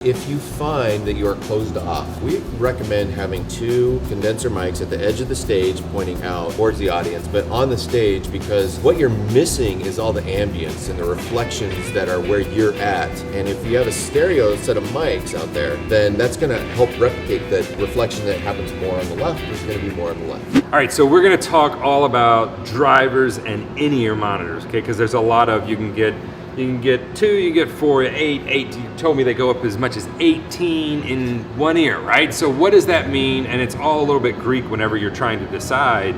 If you find that you are closed off, we recommend having 2 condenser mics at the edge of the stage pointing out towards the audience, but on the stage, because what you're missing is all the ambience and the reflections that are where you're at. And if you have a stereo set of mics out there, then that's going to help replicate that reflection that happens more on the left is going to be more on the left. All right, so we're going to talk all about drivers and in-ear monitors, okay? Because there's a lot of, you can get 2, you get 4, 8. You told me they go up as much as 18 in one ear, right? So what does that mean? And it's all a little bit Greek whenever you're trying to decide,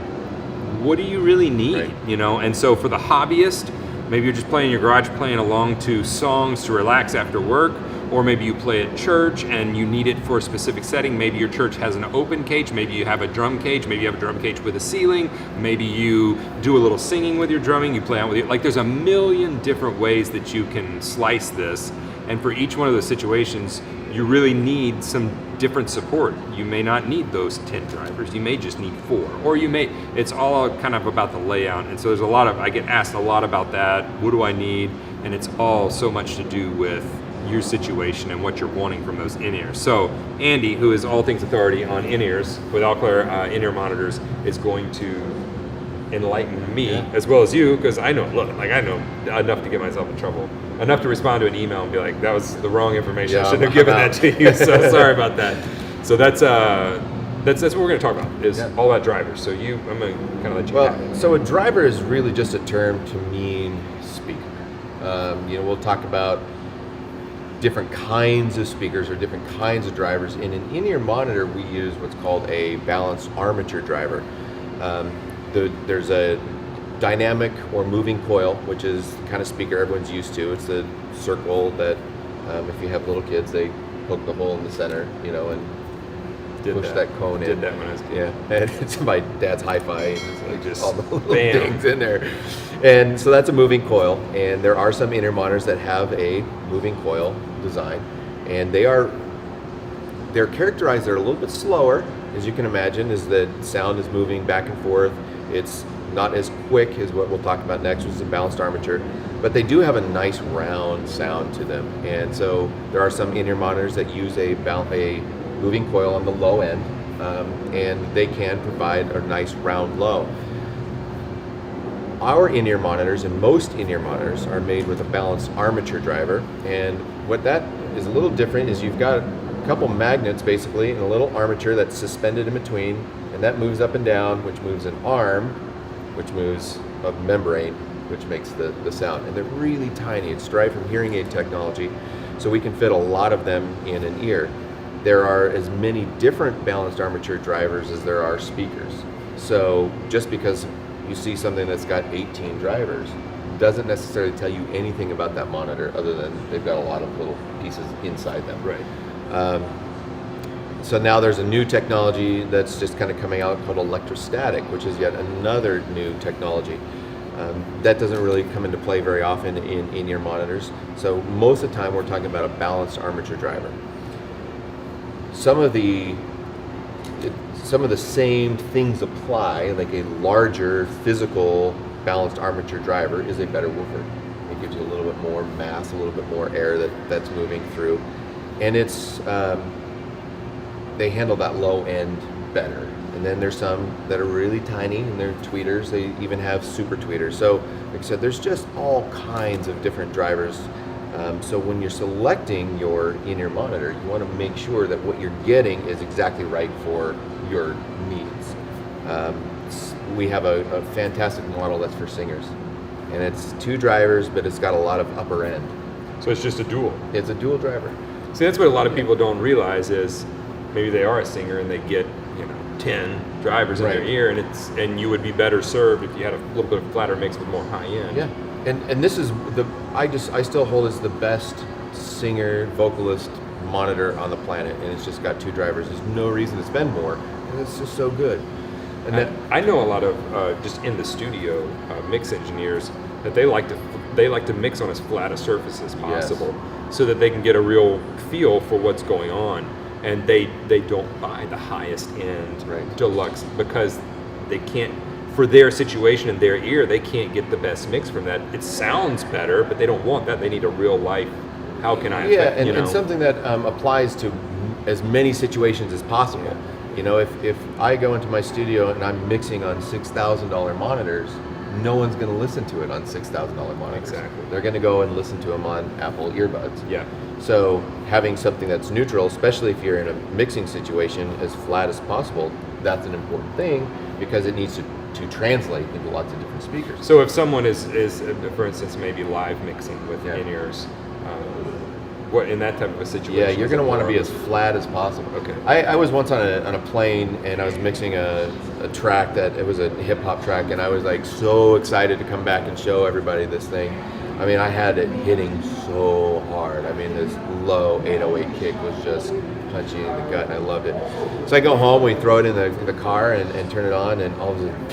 what do you really need, right. You know? And so for the hobbyist, maybe you're just playing in your garage, playing along to songs to relax after work, or maybe you play at church and you need it for a specific setting. Maybe your church has an open cage, maybe you have a drum cage, maybe you have a drum cage with a ceiling, maybe you do a little singing with your drumming, you play out with it. Like there's a million different ways that you can slice this, and for each one of those situations, you really need some different support. You may not need those 10 drivers, you may just need 4, or it's all kind of about the layout. And so I get asked a lot about that, what do I need? And it's all so much to do with your situation and what you're wanting from those in-ears. So Andy, who is all things authority on in-ears with Alclair in-ear monitors, is going to enlighten me as well as you, because I know enough to get myself in trouble, enough to respond to an email and be like, that was the wrong information. I shouldn't have given that to you. So sorry about that. So that's what we're going to talk about, is all about drivers. So I'm going to kind of let you have it. So a driver is really just a term to mean speaker. We'll talk about different kinds of speakers or different kinds of drivers. In an in-ear monitor, we use what's called a balanced armature driver. There's a dynamic or moving coil, which is the kind of speaker everyone's used to. It's the circle that, if you have little kids, they poke the hole in the center, and push that cone in. Did that when I was a kid. Yeah, and it's my dad's hi-fi, and it's like Just all the little things in there. And so that's a moving coil, and there are some in-ear monitors that have a moving coil design, and they're characterized, they're a little bit slower, as you can imagine, as the sound is moving back and forth. It's not as quick as what we'll talk about next, which is a balanced armature, but they do have a nice round sound to them. And so there are some in-ear monitors that use a moving coil on the low end, and they can provide a nice round low. Our in-ear monitors and most in-ear monitors are made with a balanced armature driver, and what that is a little different is you've got a couple magnets basically and a little armature that's suspended in between, and that moves up and down, which moves an arm, which moves a membrane, which makes the sound. And they're really tiny. It's derived from hearing aid technology, so we can fit a lot of them in an ear. There are as many different balanced armature drivers as there are speakers. So just because you see something that's got 18 drivers doesn't necessarily tell you anything about that monitor, other than they've got a lot of little pieces inside them. Right. So now there's a new technology that's just kind of coming out called electrostatic, which is yet another new technology. That doesn't really come into play very often in in-ear monitors. So most of the time we're talking about a balanced armature driver. Some of the same things apply, like a larger physical balanced armature driver is a better woofer. It gives you a little bit more mass, a little bit more air that's moving through. And they handle that low end better. And then there's some that are really tiny, and they're tweeters. They even have super tweeters. So like I said, there's just all kinds of different drivers. So when you're selecting your in-ear monitor, you want to make sure that what you're getting is exactly right for your needs. We have a fantastic model that's for singers, and it's 2 drivers, but it's got a lot of upper end. So it's just a dual. It's a dual driver. See, that's what a lot of people don't realize is maybe they are a singer and they get 10 drivers in their ear, and you would be better served if you had a little bit of flatter mix with more high end. Yeah, and this is I still hold as the best singer vocalist monitor on the planet, and it's just got 2 drivers. There's no reason to spend more, and it's just so good. And I know a lot of just in the studio mix engineers that they like to mix on as flat a surface as possible, so that they can get a real feel for what's going on. And they don't buy the highest end deluxe because they can't, for their situation in their ear, they can't get the best mix from that. It sounds better, but they don't want that. They need a real life How can I? Yeah, affect, and something that applies to as many situations as possible. Yeah. You know, if I go into my studio and I'm mixing on $6,000 monitors, no one's going to listen to it on $6,000 monitors. Exactly. They're going to go and listen to them on Apple earbuds. Yeah. So having something that's neutral, especially if you're in a mixing situation, as flat as possible, that's an important thing because it needs to translate into lots of different speakers. So if someone is for instance, maybe live mixing with Yeah. in-ears, what in that type of a situation? Yeah, you're is going to it want to more be of as flat as possible. Okay. I was once on a plane and I was mixing a track that it was a hip hop track, and I was like so excited to come back and show everybody this thing. I mean, I had it hitting so hard. I mean, this low 808 kick was just punchy in the gut, and I loved it. So I go home, we throw it in the car and turn it on, and all of a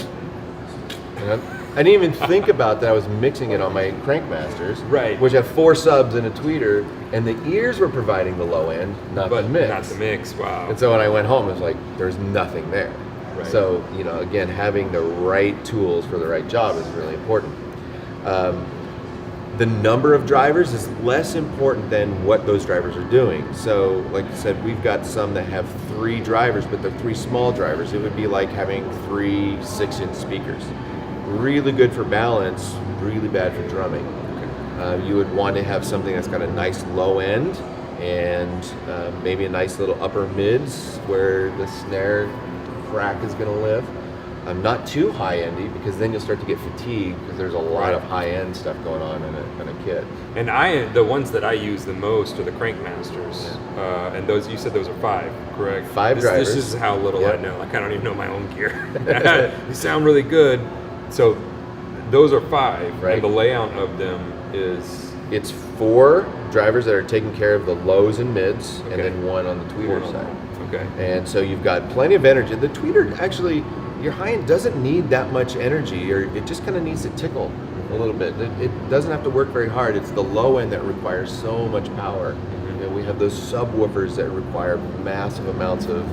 sudden, I didn't even think about that I was mixing it on my Crankmasters, Right. which have 4 subs and a tweeter, and the ears were providing the low end, not but the mix. not the mix. Wow. And so when I went home, it was like, there's nothing there. Right. So, again, having the right tools for the right job is really important. The number of drivers is less important than what those drivers are doing. So, like I said, we've got some that have 3 drivers, but they're 3 small drivers. It would be like having 3 6-inch speakers. Really good for balance, really bad for drumming. You would want to have something that's got a nice low end and maybe a nice little upper mids where the snare crack is going to live. Not too high-endy, because then you'll start to get fatigued because there's a lot of high-end stuff going on in a kit. And the ones that I use the most are the Crankmasters, and those you said those are 5, correct? 5 drivers. This is how little Yep. I know. Like I don't even know my own gear. They sound really good. So those are 5, Right. and the layout of them is It's 4 drivers that are taking care of the lows and mids, and Okay. then 1 on the tweeter one side. on- Okay. And so you've got plenty of energy. The tweeter, actually, your high end doesn't need that much energy, or it just kind of needs to tickle a little bit. It doesn't have to work very hard. It's the low end that requires so much power. We have those subwoofers that require massive amounts of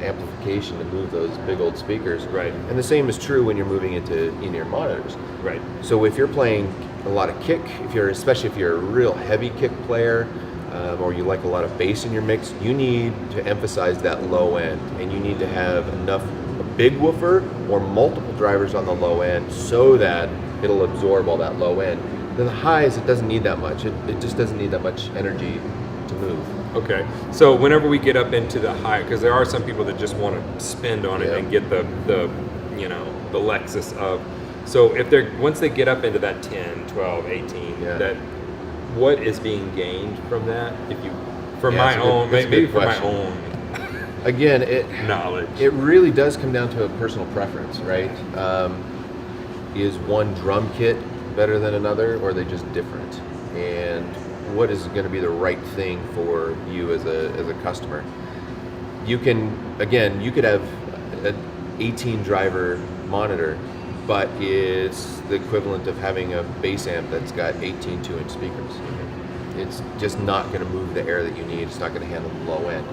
amplification to move those big old speakers. Right. And the same is true when you're moving into in-ear monitors. Right. So if you're playing a lot of kick, especially if you're a real heavy kick player, or you like a lot of bass in your mix, you need to emphasize that low end, and you need to have enough a big woofer or multiple drivers on the low end so that it'll absorb all that low end. Then the highs, it doesn't need that much. It just doesn't need that much energy to move. Okay. So whenever we get up into the high, because there are some people that just want to spend on it Yeah. and get the Lexus of. So if they're once they get up into that 10, 12, 18, Yeah. that what is being gained from that? If you, for Yeah, my it's a good- own, that's a maybe good for my question. own Again, knowledge. it really does come down to a personal preference, right? Is one drum kit better than another, or are they just different? And what is going to be the right thing for you as a customer? You could have an 18 driver monitor, but it's the equivalent of having a bass amp that's got 18 2-inch speakers. It's just not going to move the air that you need. It's not going to handle the low end.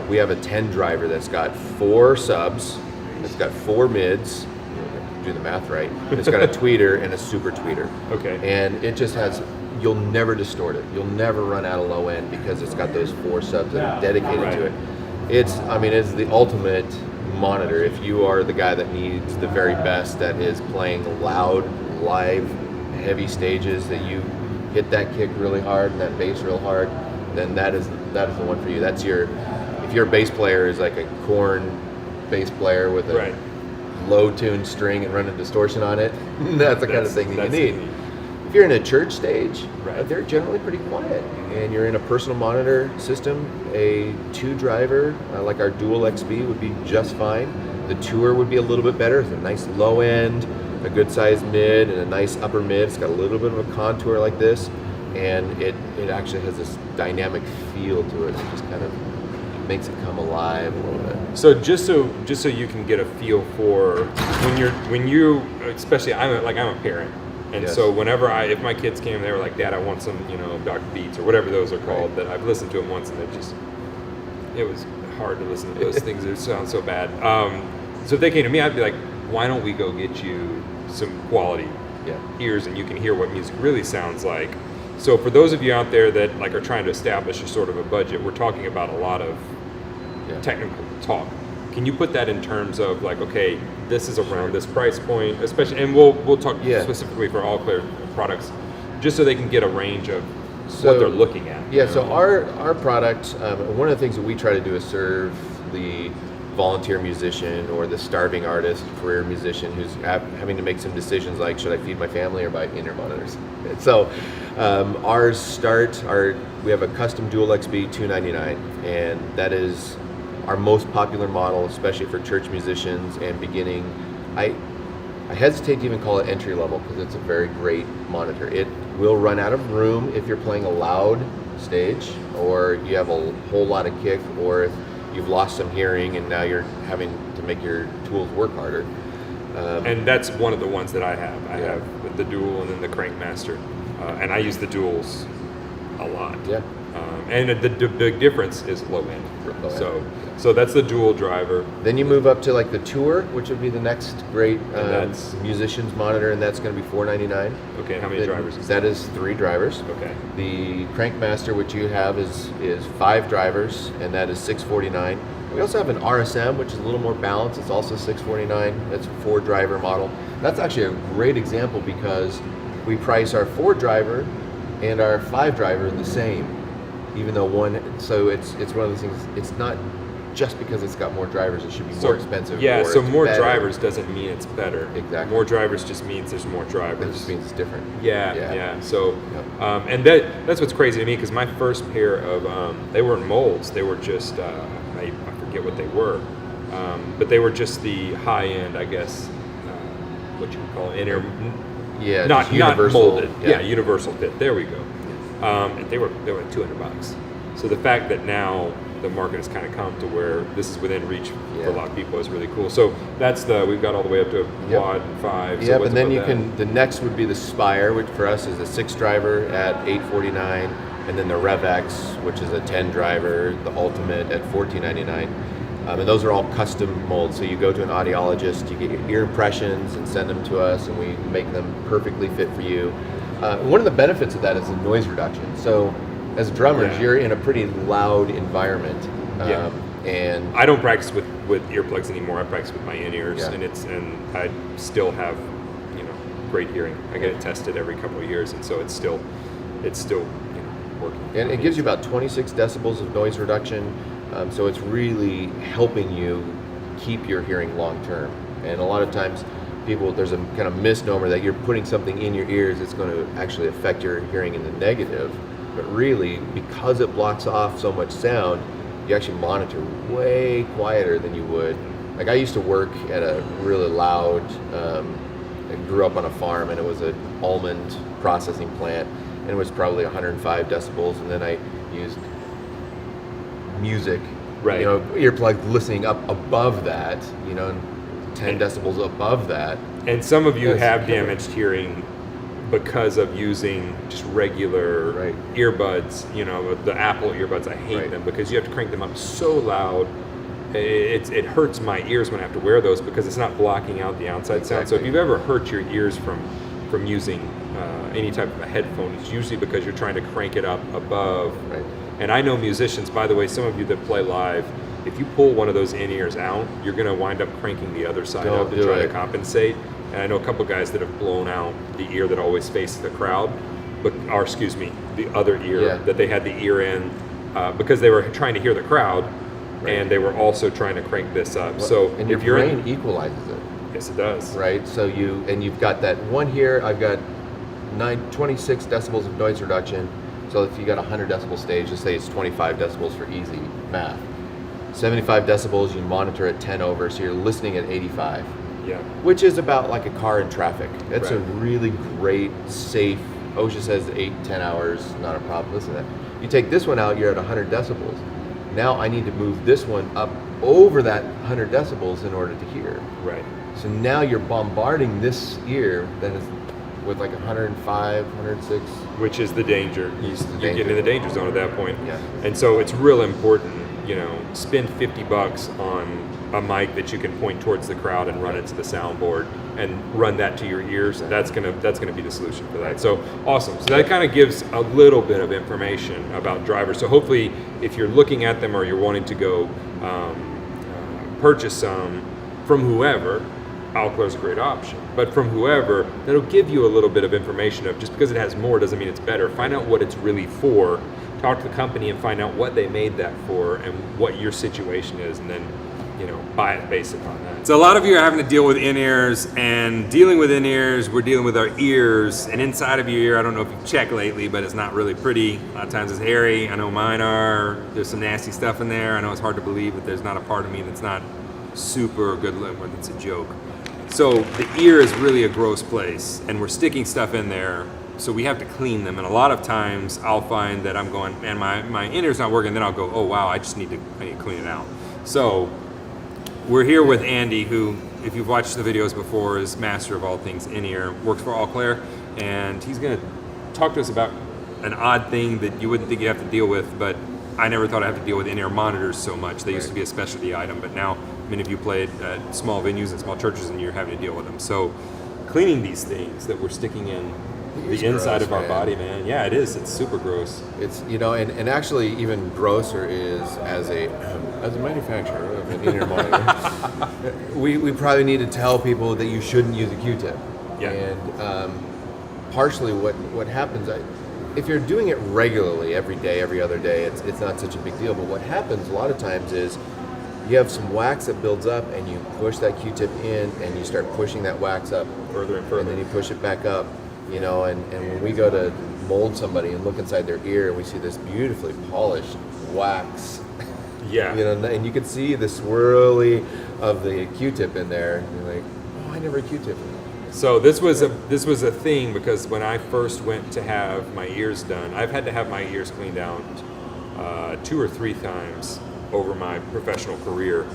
We have a 10 driver that's got 4 subs, it's got 4 mids, do the math right, it's got a tweeter and a super tweeter. Okay. And it just has, you'll never distort it. You'll never run out of low end because it's got those 4 subs that are dedicated to it. It's the ultimate monitor. If you are the guy that needs the very best, that is playing loud, live, heavy stages, that you hit that kick really hard and that bass real hard, then that is the one for you. That's if your bass player is like a corn bass player with a low tuned string and running distortion on it, that's the kind of thing that you need. If you're in a church stage, they're generally pretty quiet, and you're in a personal monitor system, a 2 driver like our Dual XB would be just fine. The Tour would be a little bit better. It's a nice low end, a good sized mid, and a nice upper mid. It's got a little bit of a contour like this, and it actually has this dynamic feel to it. It just kind of makes it come alive a little bit. So just so you can get a feel for when you especially I'm a parent. And Yes. so whenever if my kids came, they were like, "Dad, I want some, Dr. Beats or whatever those are called." That I've listened to them once, and it was hard to listen to those things. They sound so bad. So if they came to me, I'd be like, "Why don't we go get you some quality ears, and you can hear what music really sounds like." So for those of you out there that like are trying to establish a sort of a budget, we're talking about a lot of technical talk. Can you put that in terms of like, okay, this is around this price point, especially, and we'll talk specifically for Alclair products, just so they can get a range of what they're looking at. Yeah. So our product, one of the things that we try to do is serve the volunteer musician or the starving artist, career musician who's having to make some decisions like, should I feed my family or buy in-ear monitors? And so we have a custom dual XB $299, and that is our most popular model, especially for church musicians and beginning. I hesitate to even call it entry level because it's a very great monitor. It will run out of room if you're playing a loud stage, or you have a whole lot of kick, or if you've lost some hearing and now you're having to make your tools work harder. And that's one of the ones that I have. I have the dual and then the Crankmaster, and I use the duals a lot. Yeah. And the big difference is low end. So that's the dual driver. Then you move up to like the Tour, which would be the next great musician's monitor, and that's going to be $499. Okay, how many drivers is that? That is 3 drivers. Okay. The Crankmaster, which you have, is 5 drivers, and that is $649. We also have an RSM, which is a little more balanced. It's also $649. That's a 4-driver model. That's actually a great example because we price our 4-driver and our 5-driver the same, even though so it's one of those things. It's not just because it's got more drivers, it should be more expensive. Yeah, so more better. drivers doesn't mean it's better. Exactly. More drivers just means there's more drivers. It just means it's different. Yeah. So, and that's what's crazy to me, because my first pair of, they weren't molds, they were just, I forget what they were, but they were just the high end, I guess, what you would call it, not molded. Yeah, universal fit. There we go. And they were like $200. So the fact that now the market has kind of come to where this is within reach for a lot of people is really cool. So that's we've got all the way up to quad and 5. Yep, and then the next would be the Spire, which for us is a 6-driver at $849, and then the RevX, which is a 10-driver, the Ultimate at $1499. And those are all custom molds. So you go to an audiologist, you get your ear impressions and send them to us, and we make them perfectly fit for you. One of the benefits of that is the noise reduction. So as drummers, you're in a pretty loud environment. And I don't practice with earplugs anymore. I practice with my in-ears, and I still have great hearing. I get it tested every couple of years, and so it's still working. And it gives you about 26 decibels of noise reduction. So it's really helping you keep your hearing long term. And a lot of times there's a kind of misnomer that you're putting something in your ears that's going to actually affect your hearing in the negative. But really, because it blocks off so much sound, you actually monitor way quieter than you would. Like I used to work at a really loud, I grew up on a farm, and it was an almond processing plant, and it was probably 105 decibels, and then I used music, earplugs listening up above that, 10 decibels above that. And some of you have damaged hearing because of using just regular earbuds, the Apple earbuds. I hate them because you have to crank them up so loud. It hurts my ears when I have to wear those because it's not blocking out the outside sound. So if you've ever hurt your ears from using any type of a headphone, it's usually because you're trying to crank it up above. And I know musicians, by the way, some of you that play live, if you pull one of those in-ears out, you're going to wind up cranking the other side up to try to compensate. And I know a couple guys that have blown out the ear that always faces the crowd, the other ear that they had the ear in because they were trying to hear the crowd, and they were also trying to crank this up. And your brain equalizes it. Yes, it does. Right. So you've got that one here. I've got 26 decibels of noise reduction. So if you got a 100 decibel stage, just say it's 25 decibels for easy math. 75 decibels, you monitor at 10 over, so you're listening at 85. Yeah. Which is about like a car in traffic. That's a really great, safe, OSHA says 8-10 hours, not a problem. Listen to that. You take this one out, you're at 100 decibels. Now I need to move this one up over that 100 decibels in order to hear. Right. So now you're bombarding this ear that is with like 105, 106. Which is the danger. You get in the danger zone at that point. Yeah. And so it's real important spend $50 on a mic that you can point towards the crowd and run it to the soundboard and run that to your ears. That's gonna be the solution for that. So awesome. So that kind of gives a little bit of information about drivers. So hopefully, if you're looking at them or you're wanting to go purchase some from whoever, Alclair's a great option. But from whoever, that'll give you a little bit of information of, just because it has more doesn't mean it's better. Find out what it's really for. Talk to the company and find out what they made that for and what your situation is, and then buy it based upon that. So a lot of you are having to deal with in-ears, and dealing with in-ears, we're dealing with our ears, and inside of your ear, I don't know if you've checked lately, but it's not really pretty. A lot of times it's hairy. I know mine are. There's some nasty stuff in there. I know it's hard to believe, but there's not a part of me that's not super good looking. It's a joke. So the ear is really a gross place, and we're sticking stuff in there, so we have to clean them. And a lot of times I'll find that I'm going, man, my in-ear's not working, then I'll go, oh wow, I need to clean it out. So we're here with Andy, who, if you've watched the videos before, is master of all things in-ear, works for Alclair, and he's going to talk to us about an odd thing that you wouldn't think you have to deal with, but I never thought I'd have to deal with in-ear monitors so much. They used to be a specialty item, but now many of you played at small venues and small churches, and you're having to deal with them. So cleaning these things that we're sticking in the inside gross, of our man. body, man. Yeah, it is. It's super gross. It's and actually even grosser is as a manufacturer of an in-ear monitor, we probably need to tell people that you shouldn't use a Q-tip. Yeah. And partially what happens, if you're doing it regularly every day, every other day, it's not such a big deal. But what happens a lot of times is you have some wax that builds up, and you push that Q-tip in, and you start pushing that wax up Further and further. and then you push it back up. And when we go to mold somebody and look inside their ear, and we see this beautifully polished wax, Yeah. and you can see the swirly of the Q-tip in there, and you're like, oh, I never Q-tip. So this was a thing, because when I first went to have my ears done, I've had to have my ears cleaned out 2 or 3 times over my professional career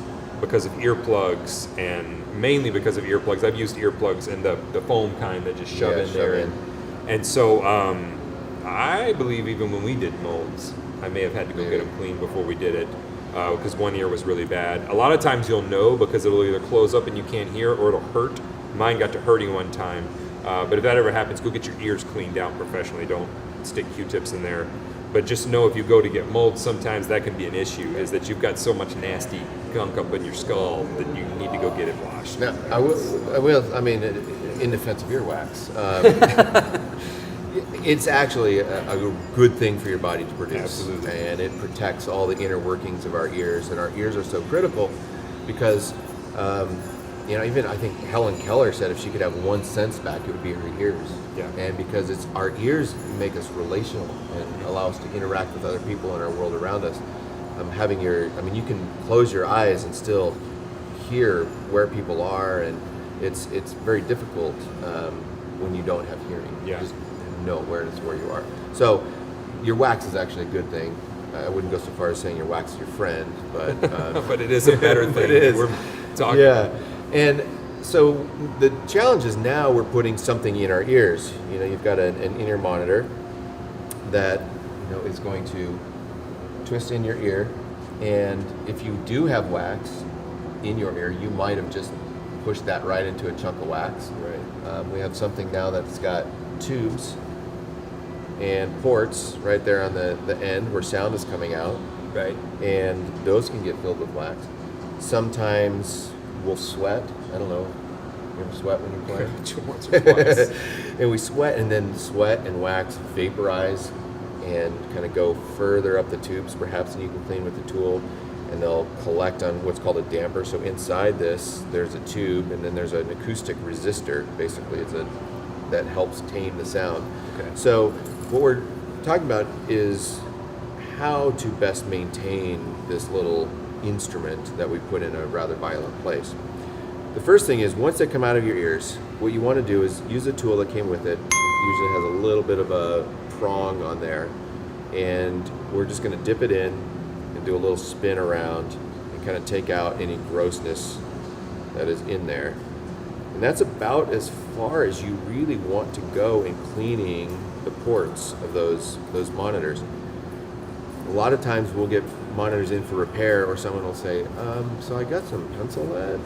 because of earplugs, and mainly because of earplugs. I've used earplugs and the foam kind that just shove in there. And so I believe even when we did molds, I may have had to go get them cleaned before we did it, because one ear was really bad. A lot of times you'll know because it'll either close up and you can't hear, or it'll hurt. Mine got to hurting one time. But if that ever happens, go get your ears cleaned out professionally. Don't stick Q-tips in there. But just know, if you go to get molds, sometimes that can be an issue, is that you've got so much nasty gunk up in your skull that you need to go get it washed. Now, I will. I mean, in defense of earwax, it's actually a good thing for your body to produce. Absolutely. And it protects all the inner workings of our ears, and our ears are so critical because, even I think Helen Keller said if she could have one sense back, it would be her ears. Yeah. And because it's our ears make us relational and allow us to interact with other people in our world around us. You can close your eyes and still hear where people are, and it's very difficult when you don't have hearing. Yeah. You just have no awareness of where you are. So your wax is actually a good thing. I wouldn't go so far as saying your wax is your friend, but but it is a better thing. It is. We're talking. Yeah, and so the challenge is now we're putting something in our ears. You've got an in-ear monitor that is going to twist in your ear, and if you do have wax in your ear, you might have just pushed that right into a chunk of wax. Right. We have something now that's got tubes and ports right there on the end where sound is coming out. Right. And those can get filled with wax. Sometimes we'll sweat. I don't know. You ever sweat when you play? Once or twice. And we sweat, and then sweat and wax vaporize and kind of go further up the tubes, perhaps, than you can clean with the tool. And they'll collect on what's called a damper. So inside this, there's a tube, and then there's an acoustic resistor. Basically, that helps tame the sound. Okay. So what we're talking about is how to best maintain this little instrument that we put in a rather violent place. The first thing is, once they come out of your ears, what you want to do is use a tool that came with it. Usually has a little bit of a prong on there, and we're just going to dip it in and do a little spin around and kind of take out any grossness that is in there. And that's about as far as you really want to go in cleaning the ports of those monitors. A lot of times we'll get monitors in for repair, or someone will say, so I got some pencil lead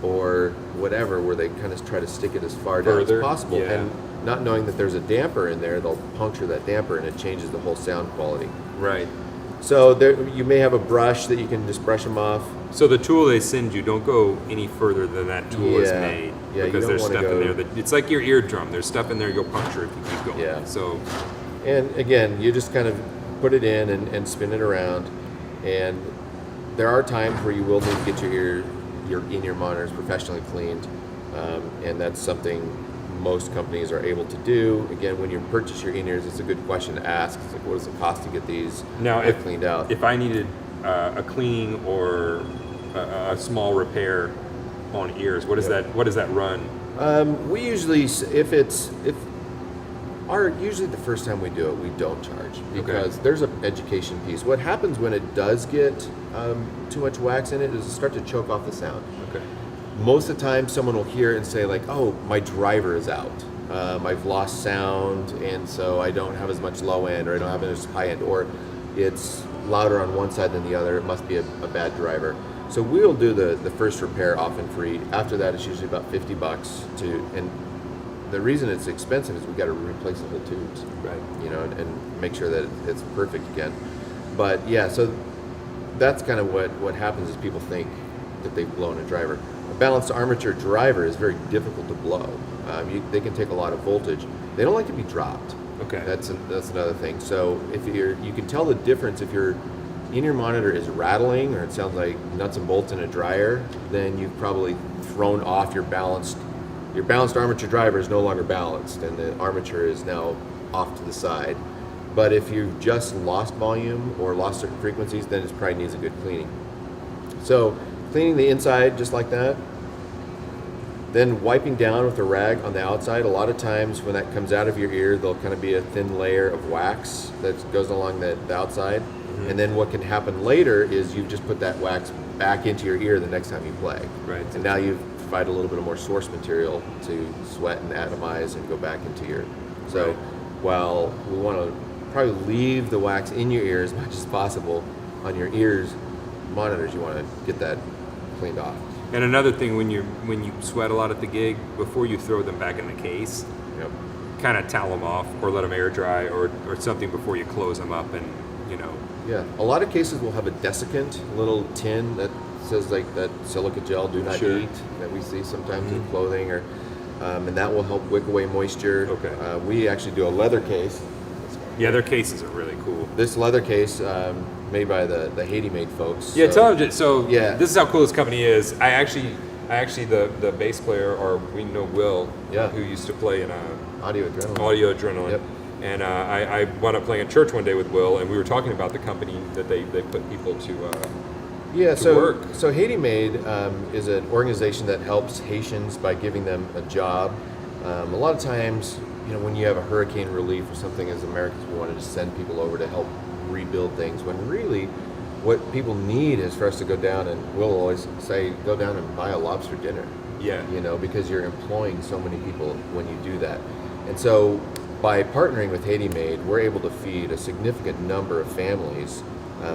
or whatever, where they kind of try to stick it as far down Further, as possible. yeah. And not knowing that there's a damper in there, they'll puncture that damper and it changes the whole sound quality. Right. So there, you may have a brush that you can just brush them off. So the tool they send you, don't go any further than that tool is made. Yeah, you because don't there's wanna stuff in go- there that it's like your eardrum. There's stuff in there you'll puncture if you keep going. Yeah. So And again, you just kind of put it in and spin it around. And there are times where you will need to get your in-ear monitors professionally cleaned. And that's something most companies are able to do. Again, when you purchase your in-ears, it's a good question to ask. It's like, what does it cost to get these now, cleaned out? if I needed a cleaning or a small repair on ears, what does that run? We usually, usually the first time we do it, we don't charge, because there's an education piece. What happens when it does get too much wax in it is it start to choke off the sound. Okay. Most of the time, someone will hear it and say like, "Oh, my driver is out. I've lost sound, and so I don't have as much low end, or I don't have as high end, or it's louder on one side than the other. It must be a bad driver." So we'll do the first repair often free. After that, it's usually about $50 and the reason it's expensive is we got to replace the whole tubes, Right. you know, and make sure that it's perfect again. But yeah, so that's kind of what happens is people think that they've blown a driver. A balanced armature driver is very difficult to blow. They can take a lot of voltage. They don't like to be dropped. Okay. That's another thing. So if you can tell the difference if your in-ear monitor is rattling or it sounds like nuts and bolts in a dryer, then you've probably thrown off your balanced armature driver is no longer balanced, and the armature is now off to the side. But if you've just lost volume or lost certain frequencies, then it probably needs a good cleaning. So cleaning the inside just like that, then wiping down with a rag on the outside. A lot of times when that comes out of your ear, there'll kind of be a thin layer of wax that goes along the outside. Mm-hmm. And then what can happen later is you've just put that wax back into your ear the next time you play. Right. And now you've provide a little bit of more source material to sweat and atomize and go back into your. So Right. while we want to probably leave the wax in your ear as much as possible, on your ears monitors, you want to get that cleaned off. And another thing, when you sweat a lot at the gig, before you throw them back in the case, Yep. kind of towel them off or let them air dry or something before you close them up, and Yeah, a lot of cases will have a desiccant little tin that says like that silica gel, do not Sure. eat, that we see sometimes in clothing, or and that will help wick away moisture. Okay. We actually do a leather case. Yeah, their cases are really cool. This leather case, made by the Haiti made folks. Yeah, so, tell them. So Yeah. this is how cool this company is. I actually the bass player, or we know Will, Yeah. who used to play in Audio Adrenaline. Audio Adrenaline. Yep. And I wound up playing at church one day with Will, and we were talking about the company that they put people to. Yeah, to work. so Haiti Made is an organization that helps Haitians by giving them a job. A lot of times, when you have a hurricane relief or something, as Americans, we wanted to send people over to help rebuild things, when really what people need is for us to go down, and we'll always say, go down and buy a lobster dinner. Yeah. Because you're employing so many people when you do that. And so by partnering with Haiti Made, we're able to feed a significant number of families.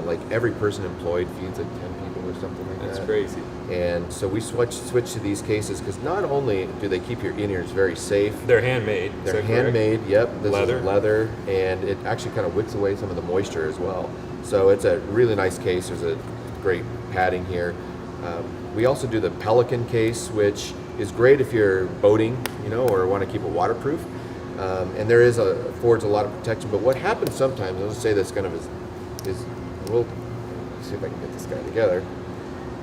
Like every person employed feeds like 10 people or something like that. That's crazy. And so we switch to these cases because not only do they keep your in-ears very safe, They're handmade. Is they're that correct? handmade. Yep, this Leather? is leather, and it actually kind of wicks away some of the moisture as well. So it's a really nice case. There's a great padding here. We also do the Pelican case, which is great if you're boating, or want to keep it waterproof. And there affords a lot of protection. But what happens sometimes, I'll just say this kind of is we'll see if I can get this guy together.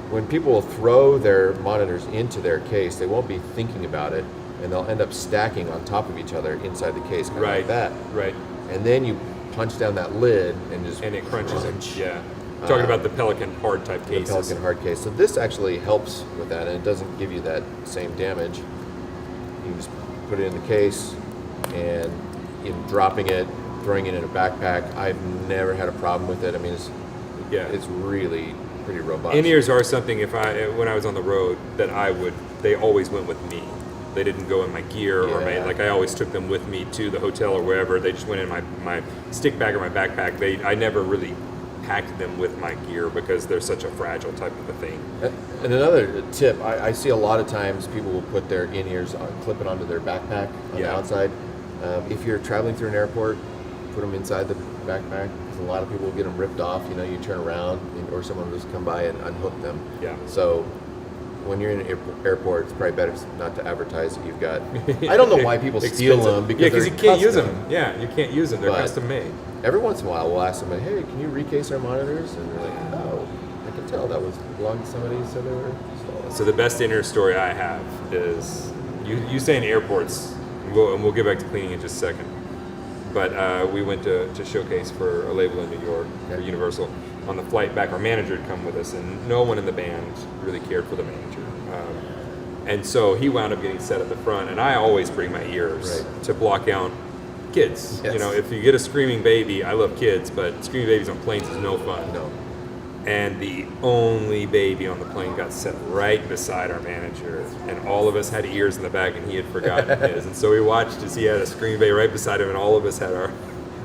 When people will throw their monitors into their case, they won't be thinking about it, and they'll end up stacking on top of each other inside the case, kind of like that. Right. And then you punch down that lid and And it crunches crunch. it. Yeah. Talking about the Pelican hard type The cases. Pelican hard case. So this actually helps with that, and it doesn't give you that same damage. You can just put it in the case, and dropping it, throwing it in a backpack. I've never had a problem with it. I mean, it's really pretty robust. In-ears are something, when I was on the road, that they always went with me. They didn't go in my gear or I always took them with me to the hotel or wherever. They just went in my stick bag or my backpack. I never really packed them with my gear because they're such a fragile type of a thing. And another tip, I see a lot of times people will put their in-ears, clip it onto their backpack on the outside. If you're traveling through an airport, put them inside the backpack, because a lot of people will get them ripped off. You turn around, or someone will just come by and unhook them. Yeah. So when you're in an airport, it's probably better not to advertise that you've got. I don't know why people steal them, because you can't use them. Yeah, you can't use them. They're custom made. Every once in a while, we'll ask somebody, "Hey, can you recase our monitors?" And they're like, "Oh, I can tell that was belonged to somebody who said they were stolen." So the best in-ear story I have is you say in airports, and we'll get back to cleaning in just a second. But we went to showcase for a label in New York for Universal. On the flight back, our manager had come with us, and no one in the band really cared for the manager. And so he wound up getting set at the front, and I always bring my ears to block out kids. Yes. If you get a screaming baby, I love kids, but screaming babies on planes is no fun. No. And the only baby on the plane got set right beside our manager, and all of us had ears in the back, and he had forgotten his. And so we watched as he had a screaming baby right beside him, and all of us had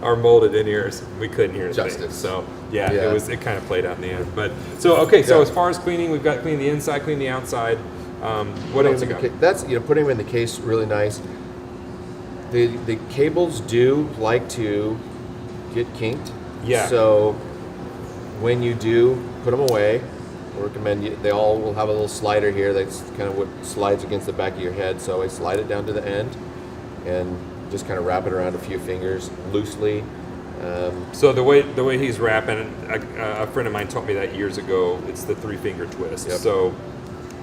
our molded in-ears. We couldn't hear anything. Justice. So it kind of played out in the end. But so as far as cleaning, we've got clean the inside, clean the outside. What else you got? That's putting them in the case really nice. The cables do like to get kinked. Yeah. So when you do put them away, I recommend they all will have a little slider here. That's kind of what slides against the back of your head. So I slide it down to the end and just kind of wrap it around a few fingers loosely. So the way he's wrapping, a friend of mine taught me that years ago. It's the 3-finger twist. Yep. So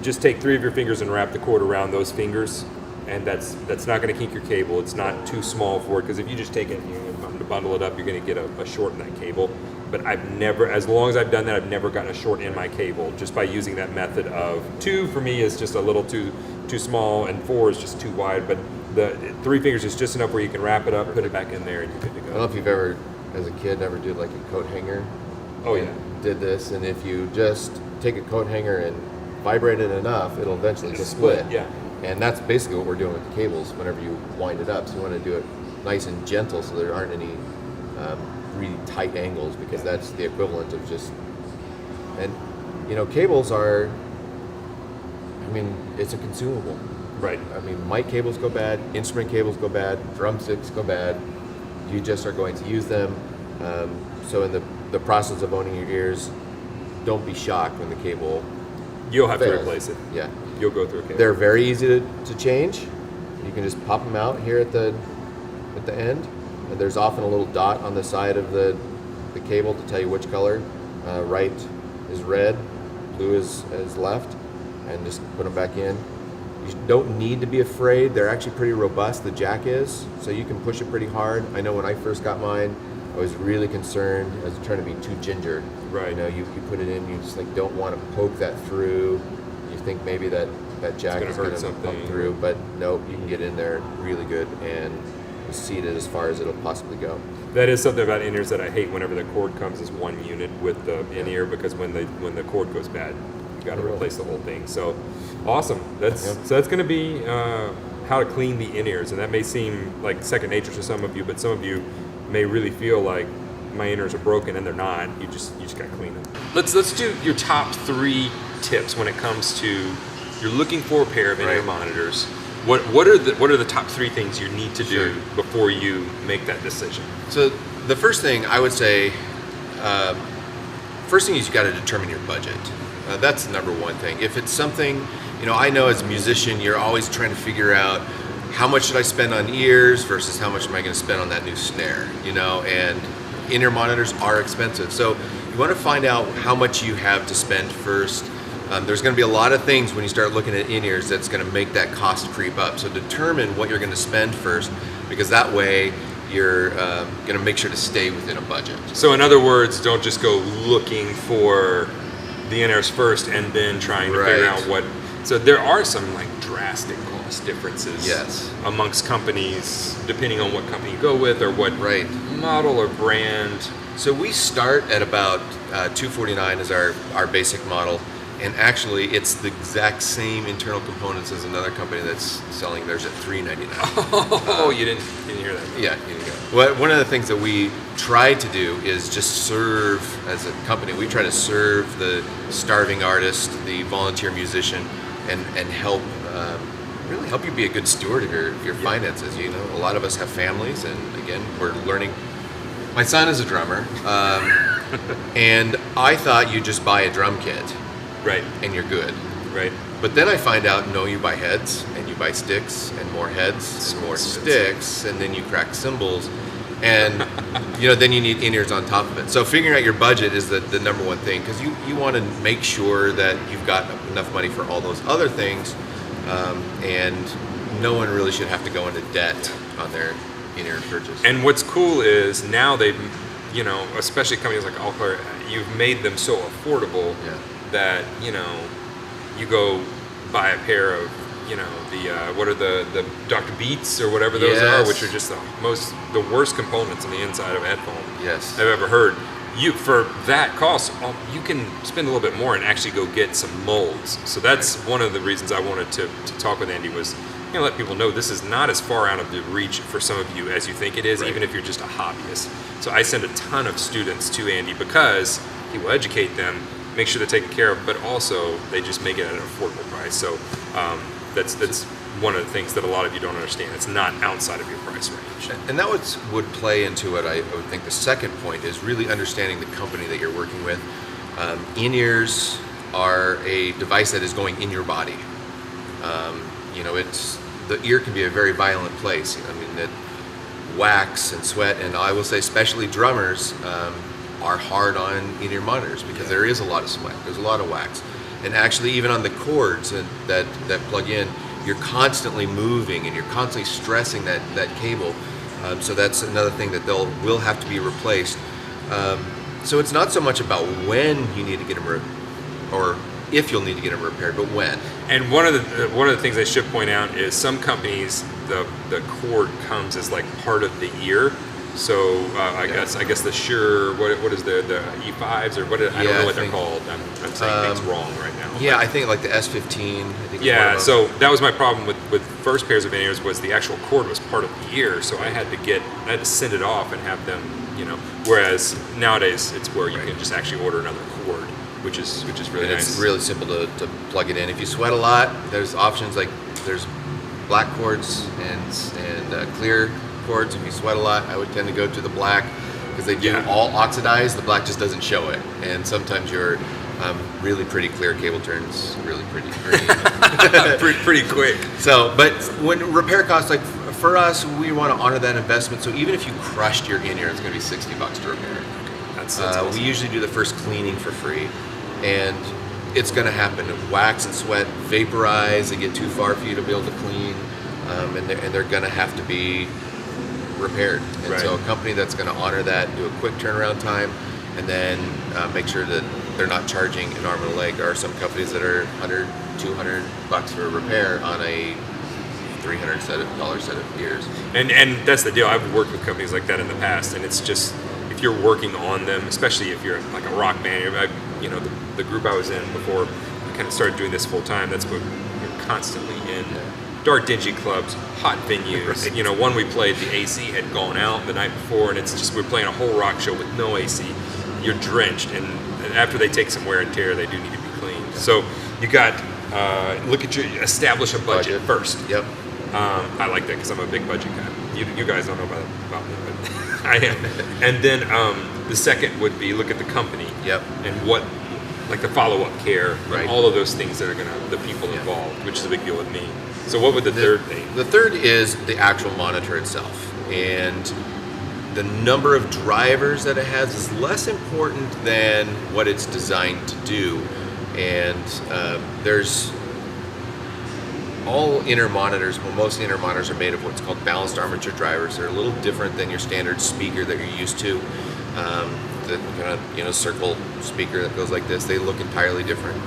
just take 3 of your fingers and wrap the cord around those fingers, and that's not going to kink your cable. It's not too small for it, because if you just take it and you bundle it up, you're going to get a short in that cable. But I've never, as long as I've done that, I've never gotten a short in my cable just by using that method of 2 for me is just a little too small, and 4 is just too wide. But the 3 fingers is just enough where you can wrap it up, put it back in there, and you're good to go. I don't know if you've ever, as a kid, ever did like a coat hanger. Oh yeah. Did this, and if you just take a coat hanger and vibrate it enough, it'll eventually just split. Yeah. And that's basically what we're doing with the cables whenever you wind it up. So you want to do it nice and gentle so there aren't any really tight angles, because that's the equivalent of just, and cables are, it's a consumable. Right. Mic cables go bad, instrument cables go bad, drumsticks go bad. You just are going to use them. So in the process of owning your ears, don't be shocked when the cable You'll have fails. to replace it. Yeah. You'll go through a cable. They're very easy to change. You can just pop them out here at the end, and there's often a little dot on the side of the cable to tell you which color. Right is red, blue is left, and just put them back in. You don't need to be afraid. They're actually pretty robust, the jack is, so you can push it pretty hard. I know when I first got mine, I was really concerned. I was trying to be too ginger. Right. You put it in, you just don't want to poke that through. You think maybe that jack is going to pump through, but nope, you can get in there really good and seat it as far as it'll possibly go. That is something about in-ears that I hate whenever the cord comes as one unit with the in-ear, because when the cord goes bad, you got to replace the whole thing. So awesome. So that's going to be how to clean the in-ears, and that may seem like second nature to some of you, but some of you may really feel like my in-ears are broken, and they're not. You just got to clean them. Let's do your top 3 tips when it comes to you're looking for a pair of in-ear monitors. What are the top 3 things you need to do before you make that decision? So the first thing I would say, first thing is you got to determine your budget. That's the number one thing. If it's something, I know as a musician, you're always trying to figure out how much should I spend on ears versus how much am I going to spend on that new snare, and in-ear monitors are expensive. So you want to find out how much you have to spend first. There's going to be a lot of things when you start looking at in-ears that's going to make that cost creep up. So determine what you're going to spend first, because that way you're going to make sure to stay within a budget. So in other words, don't just go looking for the in-ears first and then trying to figure out what. So there are some drastic cost differences amongst companies, depending on what company you go with or what model or brand. So we start at about $249 is our basic model. And actually, it's the exact same internal components as another company that's selling theirs at $399. Oh, you didn't hear that? Yeah. Well, one of the things that we try to do is just serve, as a company, we try to serve the starving artist, the volunteer musician, and help really help you be a good steward of your finances. You know, a lot of us have families, and again, we're learning. My son is a drummer, and I thought you just buy a drum kit. Right. And you're good. Right. But then I find out, no, you buy heads, and you buy sticks, and more heads, and more sticks, and then you crack cymbals, and then you need in-ears on top of it. So figuring out your budget is the number one thing, because you want to make sure that you've got enough money for all those other things, and no one really should have to go into debt on their in-ear purchase. And what's cool is now they've, especially companies like Alclair, you've made them so affordable. Yeah. That you go buy a pair of what are the Dr. Beats or whatever those are, which are just the worst components on the inside of a headphone I've ever heard. You, for that cost, you can spend a little bit more and actually go get some molds. So that's one of the reasons I wanted to talk with Andy, was let people know this is not as far out of the reach for some of you as you think it is, even if you're just a hobbyist. So I send a ton of students to Andy because he will educate them, make sure they're taken care of, but also they just make it at an affordable price. So that's one of the things that a lot of you don't understand. It's not outside of your price range. And that would play into what I would think the second point is really understanding the company that you're working with. In-ears are a device that is going in your body. The ear can be a very violent place. I mean, that wax and sweat, and I will say especially drummers, are hard on in-ear monitors because there is a lot of sweat, there's a lot of wax, and actually even on the cords that plug in, you're constantly moving and you're constantly stressing that cable. So that's another thing that will have to be replaced. So it's not so much about when you need to get them or if you'll need to get them repaired, but when. And one of the things I should point out is some companies the cord comes as like part of the ear. So I guess the Shure, what is the E5s or what? I don't know what they're called. I'm saying things wrong right now. Yeah, I think like the S15. I think. Yeah, so that was my problem with first pairs of in-ears, was the actual cord was part of the ear, so I had to send it off and have them, Whereas nowadays it's where you can just actually order another cord, which is really nice. It's really simple to plug it in. If you sweat a lot, there's options like there's black cords and clear cords. If you sweat a lot, I would tend to go to the black because they do all oxidize. The black just doesn't show it, and sometimes your really pretty clear cable turns really pretty green. pretty quick. So, but when repair costs, like for us, we want to honor that investment. So even if you crushed your in-ear, it's going to be $60 to repair. That's awesome. We usually do the first cleaning for free, and it's going to happen. Wax and sweat vaporize. They get too far for you to be able to clean, and they're going to have to be repaired. And so a company that's going to honor that, do a quick turnaround time, and then make sure that they're not charging an arm and a leg. There are some companies that are $100, $200 for a repair on a $300 set of ears. And that's the deal. I've worked with companies like that in the past, and it's just, if you're working on them, especially if you're like a rock band, the group I was in before we kind of started doing this full time, that's what you're constantly in. Dark, dingy clubs, hot venues. Right. One we played, the AC had gone out the night before, and it's just, we're playing a whole rock show with no AC. You're drenched, and after they take some wear and tear, they do need to be cleaned. So you got, establish a budget first. Yep. I like that because I'm a big budget guy. You guys don't know about me, but I am. And then the second would be look at the company. Yep. And what, like the follow-up care, right. and all of those things that are the people involved, which is a big deal with me. So what would the third be? The third is the actual monitor itself. And the number of drivers that it has is less important than what it's designed to do. And there's all in-ear monitors, well, most in-ear monitors are made of what's called balanced armature drivers. They're a little different than your standard speaker that you're used to. The kind of circle speaker that goes like this, they look entirely different.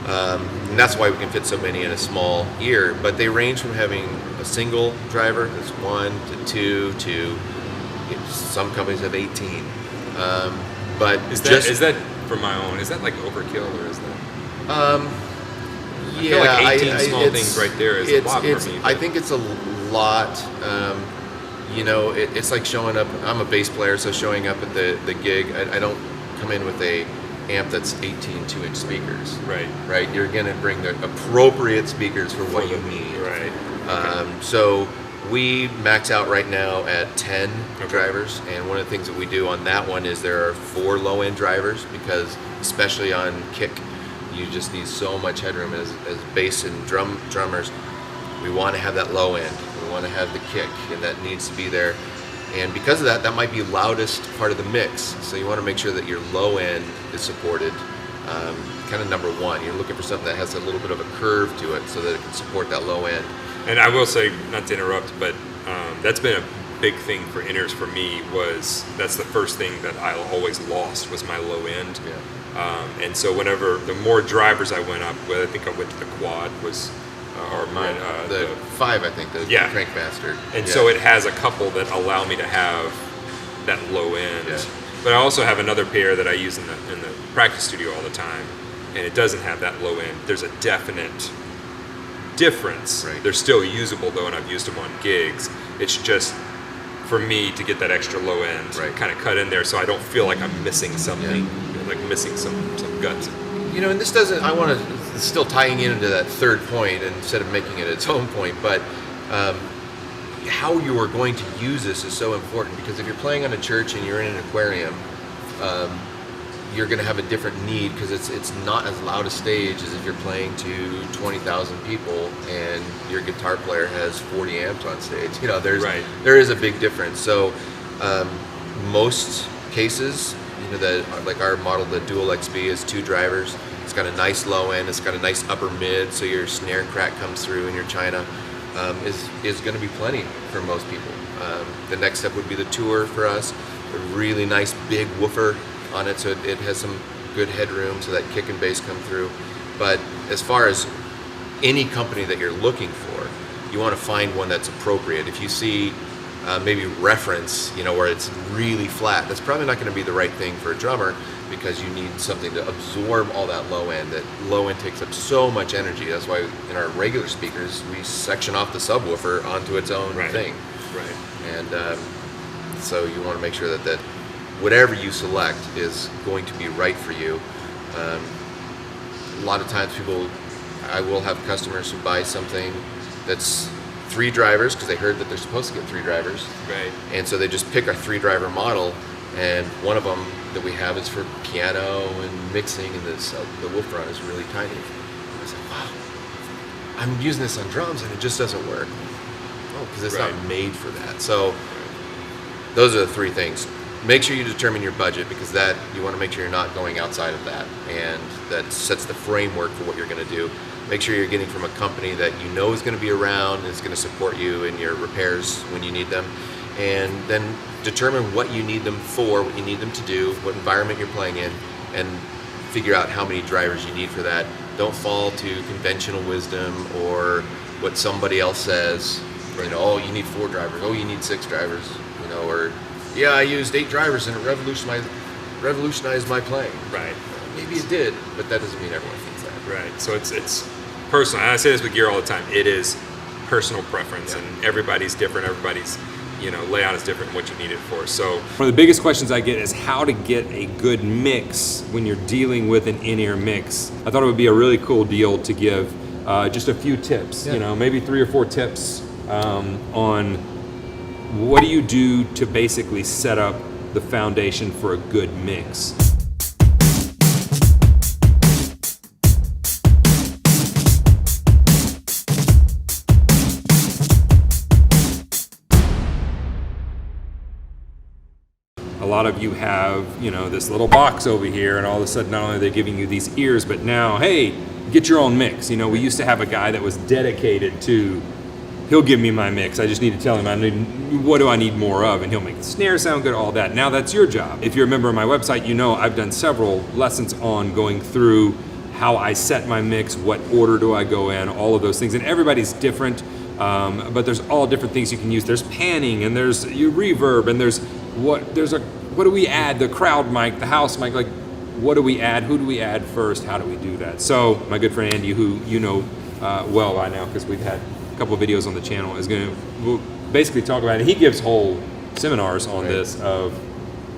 And that's why we can fit so many in a small ear. But they range from having a single driver, that's 1 to 2 to some companies have 18. But is that for my own? Is that like overkill, or is that? I feel like 18 small things right there is a lot for me. I think it's a lot. It's like showing up. I'm a bass player, so showing up at the gig, I don't come in with a amp that's 18 2-inch speakers. Right. You're gonna bring the appropriate speakers for what you need. Right. So we max out right now at 10 drivers, and one of the things that we do on that one is there are 4 low-end drivers, because especially on kick, you just need so much headroom as bass and drummers. We want to have that low end. We want to have the kick, and that needs to be there. And because of that, that might be loudest part of the mix. So you want to make sure that your low end is supported. Kind of number one. You're looking for something that has a little bit of a curve to it, so that it can support that low end. And I will say, not to interrupt, but that's been a big thing for in-ears for me. That's the first thing that I always lost was my low end. Yeah. And so whenever the more drivers I went up with, I think I went to the quad was, or mine, the 5, I think, the Crankmaster. And so it has a couple that allow me to have that low end. Yeah. But I also have another pair that I use in the practice studio all the time, and it doesn't have that low end. There's a definite difference. Right. They're still usable though, and I've used them on gigs. It's just for me to get that extra low end kind of cut in there, so I don't feel like I'm missing something, like missing some guts. And this doesn't. I want to still tying into that third point instead of making it its own point, but how you are going to use this is so important, because if you're playing on a church and you're in an aquarium, you're going to have a different need, because it's not as loud a stage as if you're playing to 20,000 people and your guitar player has 40 amps on stage. There is a big difference. So most cases, like our model, the Dual XB, is 2 drivers. It's got a nice low end. It's got a nice upper mid, so your snare and crack comes through, and your china is going to be plenty for most people. The next step would be the Tour for us. A really nice big woofer on it, so it has some good headroom, so that kick and bass come through. But as far as any company that you're looking for, you want to find one that's appropriate. If you see maybe reference, where it's really flat, that's probably not going to be the right thing for a drummer, because you need something to absorb all that low end. That low end takes up so much energy. That's why in our regular speakers, we section off the subwoofer onto its own thing. Right. And so you want to make sure that whatever you select is going to be right for you. A lot of times I will have customers who buy something that's 3 drivers, because they heard that they're supposed to get 3 drivers. Right. And so they just pick a 3-driver model, and one of them that we have is for piano and mixing, and the woofer on is really tiny. I was like, wow, I'm using this on drums and it just doesn't work. Oh, because it's not made for that. So those are the 3 things. Make sure you determine your budget, because that you want to make sure you're not going outside of that, and that sets the framework for what you're going to do. Make sure you're getting from a company that you know is going to be around and is going to support you in your repairs when you need them, and then determine what you need them for, what you need them to do, what environment you're playing in, and figure out how many drivers you need for that. Don't fall to conventional wisdom or what somebody else says. Oh, you need 4 drivers. Oh, you need 6 drivers. Or yeah, I used 8 drivers and it revolutionized my playing. Right. Maybe it did, but that doesn't mean everyone thinks that. Right. So it's personal. And I say this with gear all the time. It is personal preference, and everybody's different. Everybody's layout is different what you need it for. So one of the biggest questions I get is how to get a good mix when you're dealing with an in-ear mix. I thought it would be a really cool deal to give just a few tips. Maybe 3 or 4 tips on what do you do to basically set up the foundation for a good mix. A lot of you have, this little box over here, and all of a sudden not only are they giving you these ears, but now, hey, get your own mix. We used to have a guy that was dedicated to, he'll give me my mix. I just need to tell him, what do I need more of? And he'll make the snare sound good, all that. Now that's your job. If you're a member of my website, I've done several lessons on going through how I set my mix, what order do I go in, all of those things. And everybody's different, but there's all different things you can use. There's panning, and there's your reverb, and what do we add? The crowd mic, the house mic, like what do we add? Who do we add first? How do we do that? So my good friend Andy, who you know well by now because we've had a couple of videos on the channel, is going to basically talk about it. He gives whole seminars on this of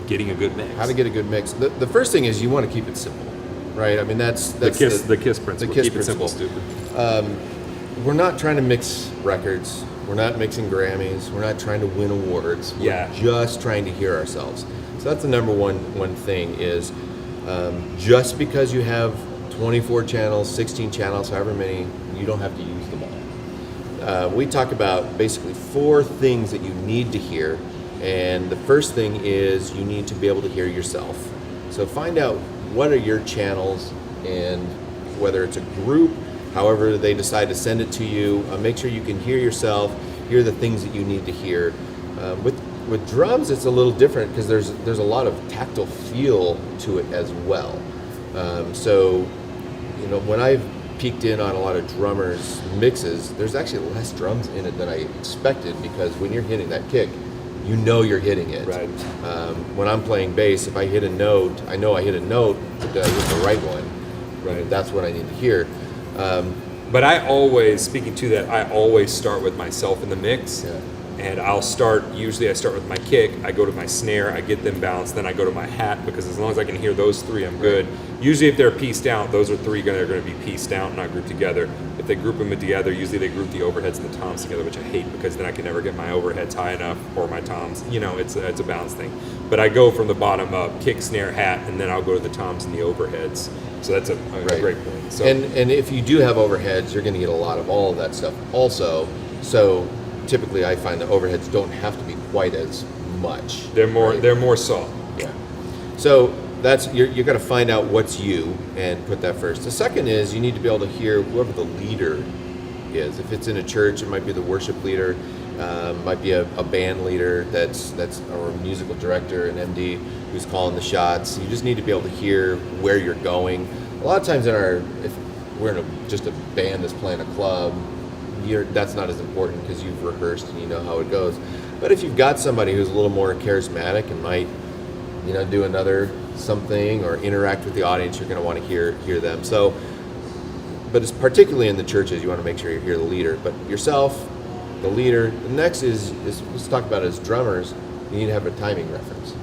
getting a good mix. How to get a good mix. The first thing is you want to keep it simple, right? I mean, that's the KISS principle. The KISS keep principle. it simple, stupid. We're not trying to mix records. We're not mixing Grammys. We're not trying to win awards. We're just trying to hear ourselves. So that's the number one thing is just because you have 24 channels, 16 channels, however many, you don't have to use them all. We talk about basically 4 things that you need to hear. And the first thing is you need to be able to hear yourself. So find out what are your channels, and whether it's a group, however they decide to send it to you, make sure you can hear yourself, hear the things that you need to hear. With drums, it's a little different because there's a lot of tactile feel to it as well. So, you know, when I've peeked in on a lot of drummers' mixes, there's actually less drums in it than I expected, because when you're hitting that kick, you know you're hitting it. Right. When I'm playing bass, if I hit a note, I know I hit a note, but did I hit the right one? Right. That's what I need to hear. But I always, speaking to that, I always start with myself in the mix. Yeah. And usually I start with my kick, I go to my snare, I get them balanced, then I go to my hat, because as long as I can hear those 3, I'm good. Usually if they're pieced out, those are 3 that are going to be pieced out, not grouped together. If they group them together, usually they group the overheads and the toms together, which I hate, because then I can never get my overheads high enough, or my toms. You know, it's a balance thing. But I go from the bottom up, kick, snare, hat, and then I'll go to the toms and the overheads. So that's a great point. So, and if you do have overheads, you're going to get a lot of all of that stuff also. So typically I find the overheads don't have to be quite as much. they're more soft. Yeah. So that's you got to find out what's you and put that first. The second is you need to be able to hear whoever the leader is. If it's in a church, it might be the worship leader, might be a band leader that's or a musical director, an MD who's calling the shots. You just need to be able to hear where you're going. A lot of times if we're in just a band that's playing a club, that's not as important because you've rehearsed and you know how it goes. But if you've got somebody who's a little more charismatic and might, you know, do another something or interact with the audience, you're going to want to hear them. So, but it's particularly in the churches, you want to make sure you hear the leader. But yourself, the leader. The next is let's talk about it as drummers. You need to have a timing reference.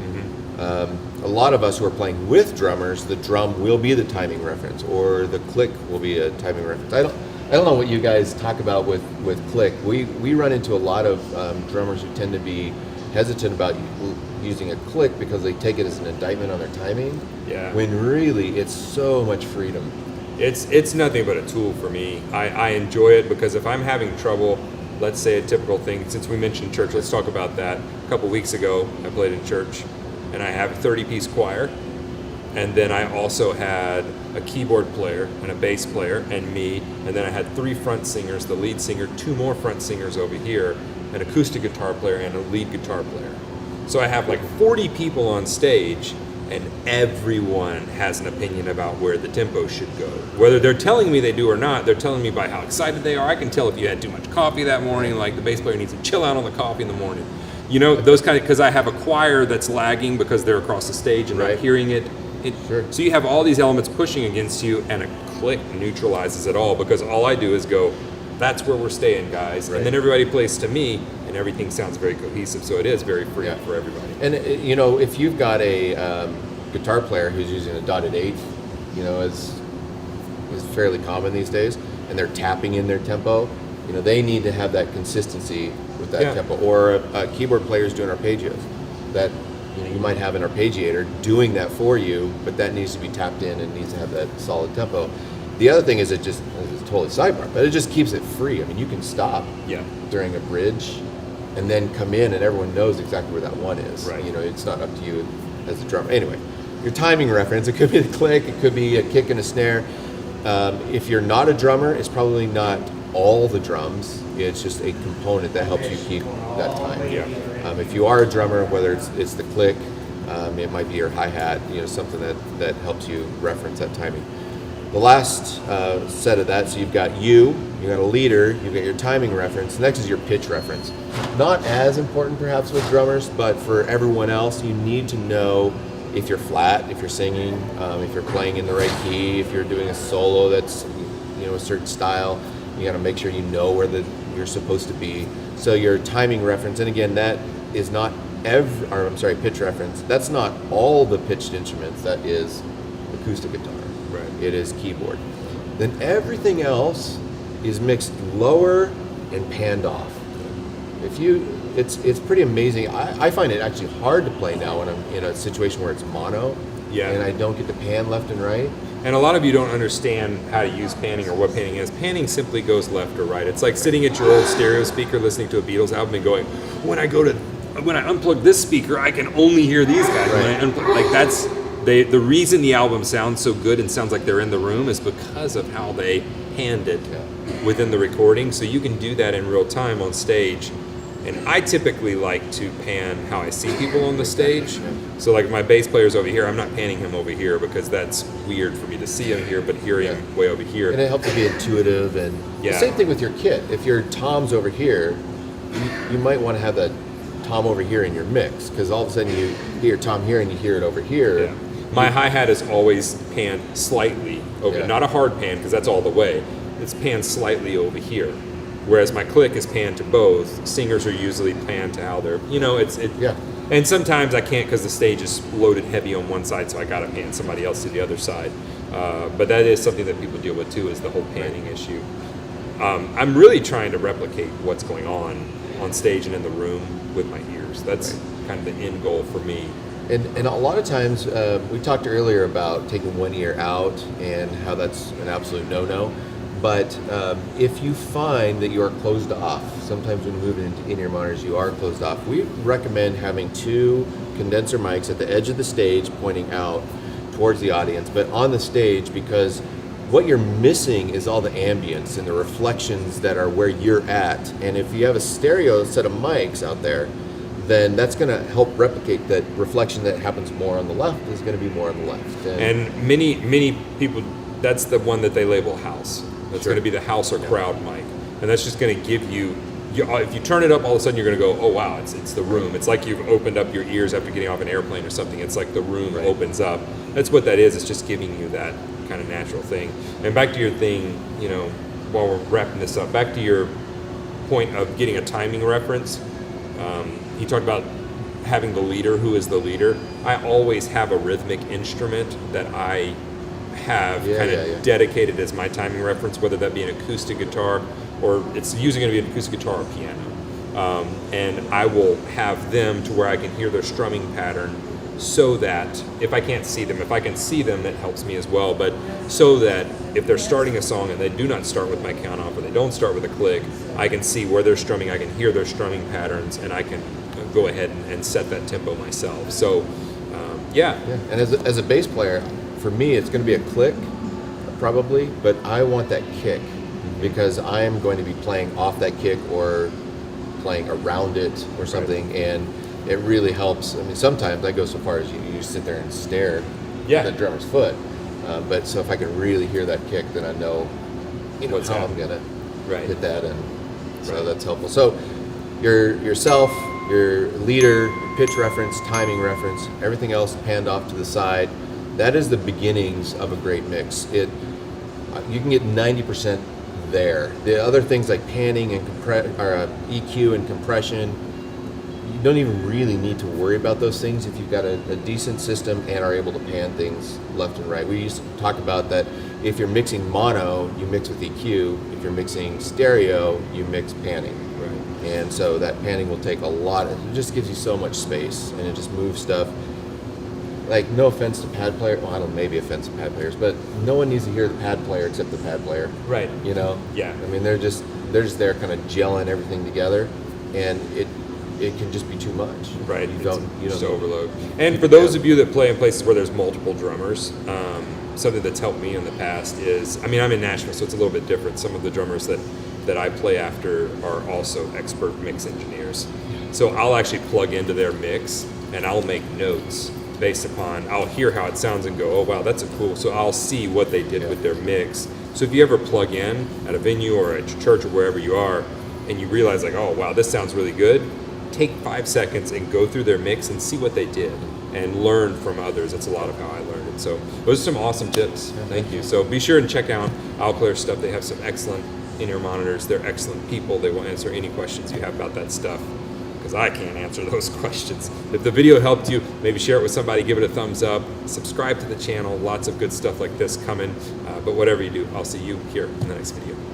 A lot of us who are playing with drummers, the drum will be the timing reference, or the click will be a timing reference. I don't know what you guys talk about with click. We run into a lot of drummers who tend to be hesitant about using a click because they take it as an indictment on their timing. Yeah. When really it's so much freedom. It's nothing but a tool for me. I enjoy it because if I'm having trouble, let's say a typical thing, since we mentioned church, let's talk about that. A couple weeks ago, I played in church, and I have a 30-piece choir, and then I also had a keyboard player and a bass player and me, and then I had 3 front singers, the lead singer, 2 more front singers over here, an acoustic guitar player and a lead guitar player. So I have like 40 people on stage, and everyone has an opinion about where the tempo should go. Whether they're telling me they do or not, they're telling me by how excited they are. I can tell if you had too much coffee that morning, like the bass player needs to chill out on the coffee in the morning. You know, those kind of, because I have a choir that's lagging because they're across the stage and not hearing it. Sure. So you have all these elements pushing against you, and a click neutralizes it all, because all I do is go, that's where we're staying, guys. Right. And then everybody plays to me, and everything sounds very cohesive. So it is very free for everybody. And you know, if you've got a guitar player who's using a dotted eighth, you know, is fairly common these days, and they're tapping in their tempo, you know, they need to have that consistency with that tempo. Or a keyboard player is doing arpeggios. That, you know, you might have an arpeggiator doing that for you, but that needs to be tapped in and needs to have that solid tempo. The other thing is it's totally sidebar, but it just keeps it free. I mean, you can stop during a bridge and then come in and everyone knows exactly where that one is. Right. You know, it's not up to you as a drummer. Anyway, your timing reference, it could be the click, it could be a kick and a snare. If you're not a drummer, it's probably not all the drums. It's just a component that helps you keep that time. Yeah. If you are a drummer, whether it's the click, it might be your hi-hat, you know, something that helps you reference that timing. The last set of that, so you've got you got a leader, you've got your timing reference. Next is your pitch reference. Not as important perhaps with drummers, but for everyone else, you need to know if you're flat, if you're singing, if you're playing in the right key, if you're doing a solo that's, a certain style, you got to make sure you know where you're supposed to be. So your timing reference, and again, that is not pitch reference. That's not all the pitched instruments. That is acoustic guitar. Right. It is keyboard. Then everything else is mixed lower and panned off. It's pretty amazing. I find it actually hard to play now when I'm in a situation where it's mono, and I don't get to pan left and right. And a lot of you don't understand how to use panning or what panning is. Panning simply goes left or right. It's like sitting at your old stereo speaker listening to a Beatles album and going, when I unplug this speaker, I can only hear these guys. Right. When I unplug, that's the reason the album sounds so good and sounds like they're in the room is because of how they panned it within the recording. So you can do that in real time on stage. And I typically like to pan how I see people on the stage. So like my bass player's over here, I'm not panning him over here because that's weird for me to see him here, but hearing him way over here. And it helps you be intuitive. And the same thing with your kit. If your tom's over here, you might want to have that tom over here in your mix, because all of a sudden you hear tom here and you hear it over here. Yeah. My hi-hat is always panned slightly over, not a hard pan because that's all the way. It's panned slightly over here. Whereas my click is panned to both. Singers are usually panned to how they're, And sometimes I can't because the stage is loaded heavy on one side, so I got to pan somebody else to the other side. But that is something that people deal with too, is the whole panning issue. I'm really trying to replicate what's going on stage and in the room with my ears. That's kind of the end goal for me. And a lot of times, we talked earlier about taking one ear out and how that's an absolute no-no. But if you find that you are closed off, sometimes when you move into in-ear monitors, you are closed off. We recommend having 2 condenser mics at the edge of the stage pointing out towards the audience, but on the stage, because what you're missing is all the ambience and the reflections that are where you're at. And if you have a stereo set of mics out there, then that's going to help replicate that reflection that happens more on the left is going to be more on the left. And many people, that's the one that they label house. That's going to be the house or crowd mic. And that's just going to give you, if you turn it up, all of a sudden you're going to go, oh wow, it's the room. It's like you've opened up your ears after getting off an airplane or something. It's like the room opens up. That's what that is. It's just giving you that kind of natural thing. And back to your thing, while we're wrapping this up, back to your point of getting a timing reference. He talked about having the leader. Who is the leader? I always have a rhythmic instrument that I have dedicated as my timing reference, whether that be an acoustic guitar or it's usually going to be an acoustic guitar or piano. And I will have them to where I can hear their strumming pattern, so that if I can't see them, if I can see them, that helps me as well. But so that if they're starting a song and they do not start with my count off or they don't start with a click, I can see where they're strumming, I can hear their strumming patterns, and I can go ahead and set that tempo myself. So, And as a bass player, for me, it's going to be a click, probably, but I want that kick because I am going to be playing off that kick or playing around it or something, and it really helps. I mean, sometimes I go so far as you sit there and stare at the drummer's foot, but so if I can really hear that kick, then I know what's how happening. I'm going to hit that, and so that's helpful. So yourself, your leader, pitch reference, timing reference, everything else panned off to the side. That is the beginnings of a great mix. You can get 90% there. The other things like panning and EQ and compression, you don't even really need to worry about those things if you've got a decent system and are able to pan things left and right. We used to talk about that if you're mixing mono, you mix with EQ. If you're mixing stereo, you mix panning. Right. And so that panning will take a lot. It just gives you so much space, and it just moves stuff. Like, no offense to pad player. Well, I don't know, maybe offense to pad players, but no one needs to hear the pad player except the pad player. Right. Yeah. I mean, they're just there kind of gelling everything together, and it can just be too much. Right. You don't overload. And for those of you that play in places where there's multiple drummers, something that's helped me in the past is, I mean, I'm in Nashville, so it's a little bit different. Some of the drummers that I play after are also expert mix engineers. So I'll actually plug into their mix and I'll make notes based upon, I'll hear how it sounds and go, oh wow, that's cool. So I'll see what they did with their mix. So if you ever plug in at a venue or at your church or wherever you are, and you realize like, oh wow, this sounds really good, take 5 seconds and go through their mix and see what they did. and learn from others. That's a lot of how I learned it. So those are some awesome tips. Thank you. So be sure and check out Alclair stuff. They have some excellent in-ear monitors. They're excellent people. They will answer any questions you have about that stuff, because I can't answer those questions. If the video helped you, maybe share it with somebody, give it a thumbs up, subscribe to the channel. Lots of good stuff like this coming. But whatever you do, I'll see you here in the next video.